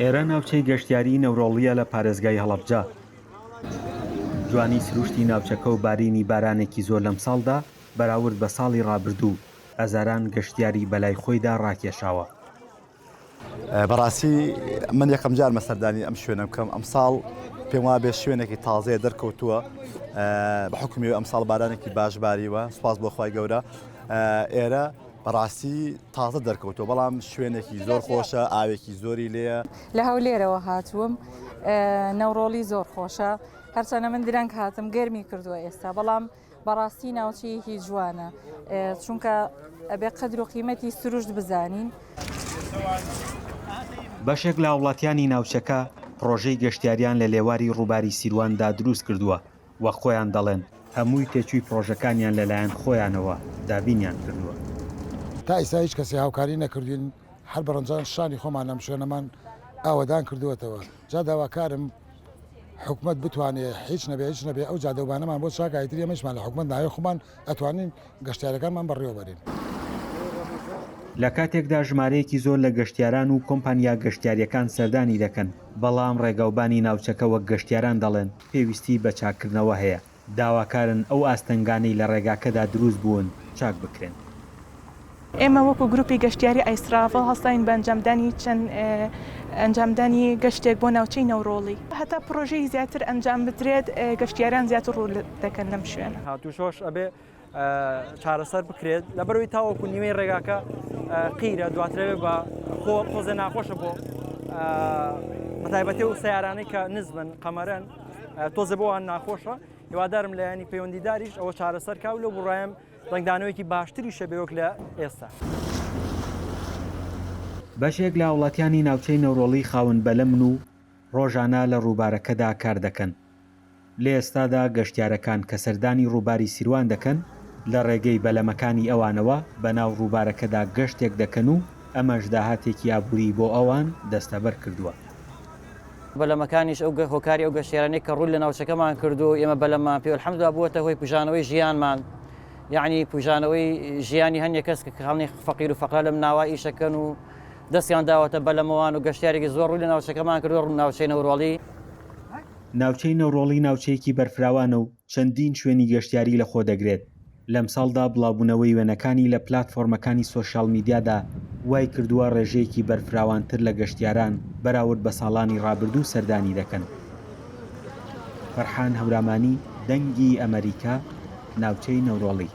ئێرە ناوچەی گەشتیاری نەورۆڵیە لە پارێزگای هەڵەبجە. جوانی سروشتی ناوچەکە و بارینی بارانێکی زۆر لەم ساڵدا بەراورد بە ساڵی ڕابردوو هەزاران گەشتیاری بەلای خۆیدا ڕاکێشاوە. بەڕاستی من یەکەم جار مەسەردانی ئەم شوێنە بکەم. ئەم ساڵ پێم وابێ شوێنێکی تازەیە دەرکەوتووە بە حکمی ئەم ساڵ بارانێکی باش باریوە، سوپاس بۆ خی گەورە. ئێرە بەڕاستی تازە دەرکەوتەوە، بەڵام شوێنێکی زۆر خۆشە، ئاوێکی زۆری لێیە. لە هەولێرەوە هاتووم، نەوڕۆڵی زۆر خۆشە، هەرچەنە من درەنگ هاتم گەرمی کردووە ئێستا، بەڵام بەڕاستی ناوچەیەکی جوانە، چونکە ئەبێ قەدر و قیمەتی سروشت بزانین. بەشێک لە وڵاتیانی ناوچەکە پرۆژەی گەشتیاریان لە لێواری ڕووباری سیرواندا دروست کردووە وە خۆیان دەڵێن هەمووی تێچووی پرۆژەکانیان لەلایەن خۆیانەوە دابینیان کردووە. تا ئێستا هیچ کەسی هاوکاری نەکردوین، هەر بەڕەنجان شانی خۆمان لەم شوێنەمان ئاوەدان کردووەتەوە. جا داواکارم حکومت بتوانێت هیچ نەبێ ئەو جادەوبانەمان بۆ چاکایتری ئەمەشمان لە حکومت ناوی خۆمان ئەتوانین گەشتیارەکانمان بەڕێوەبەرین. لە کاتێکدا ژمارەیەکی زۆر لە گەشتیاران و کۆمپانیا گەشتیاریەکان سەردانی دەکەن، بەڵام ڕێگەوبانی ناوچەکە وەک گەشتیاران دەڵێن پێویستی بە چاکردنەوە هەیە. داواکارن ئەو ئاستەنگانەی لە ڕێگاکەدا دروست بوون چاک بکرێن. ئێمە وەکو گروپی گەشتیاری ئایسراڤڵ هەستاین بە ئەنجامدانی چەند ئەنجامدانی گەشتێک بۆ ناوچەی نەوڕۆڵی، هەتا پرۆژەی زیاتر ئەنجام بدرێت، گەشتیاران زیاتر ڕوو دەکەن لەم شوێنە. هاتوشۆش ئەبێ چارەسەر بکرێت لەبەرەوەی تاوەکو نیوەی ڕێگاکە قیرە، دواترەوێت بە خۆزە ناخۆشە بۆ بەتایبەتی و سیارانەی کە نزبن قەمەرەن تۆزە بۆوان ناخۆشە. هیوادارم لە ینی پەیوەندیداریش ئەوە چارەسەر کا و لەو بڕایم ڕنگدانەوەیکی باشتری شەبێوەک لە ئێستا. بەشێک لە وڵاتیانی ناوچەی نەوڕۆڵی خاون بەلەمن و ڕۆژانە لە ڕووبارەکەدا کار دەکەن. لە ئێستادا گەشتیارەکان کە سەردانی ڕووباری سیروان دەکەن لە ڕێگەی بەلەمەکانی ئەوانەوە بەناو ڕووبارەکەدا گەشتێک دەکەن و ئەمەش داهاتێکی ئابووری بۆ ئەوان دەستەبەر کردووە. بەلەمەکانیش ئەو هۆکاری ئەو گەشتیارانەی کە ڕووی لە ناوچەکەمان کردو ئێمە بەلەمە پێ الحەمدولیلا بووەتە هۆی پوژانەوەی ژیانمان، یعنی پوژانەوەی ژیانی هەندێک کەس کە خەڵکی فەقیر و فەقرا لەم ناوە ئیشەکەن و دەستیان داوەتە بەلەمەوان و گەشتیارێکی زۆر ڕووی لە ناوچەکەمان کردو ناوچەی نەوڕۆڵی. ناوچەی نەوڕۆڵی ناوچەیەکی بەرفراوانە و چەندین شوێنی گەشتیاری لە خۆ دەگرێت. لەم ساڵدا بڵاوبوونەوەی وێنەکانی لە پلاتفۆرمەکانی سۆشیال میدیادا وای کردووە ڕێژەیەکی بەرفراوانتر لە گەشتیاران بەراورد بە ساڵانی ڕابردوو سەردانی دەکەن. فەرحان هەورامانی، دەنگی ئەمریکا، ناوچەی نەوڕۆڵی.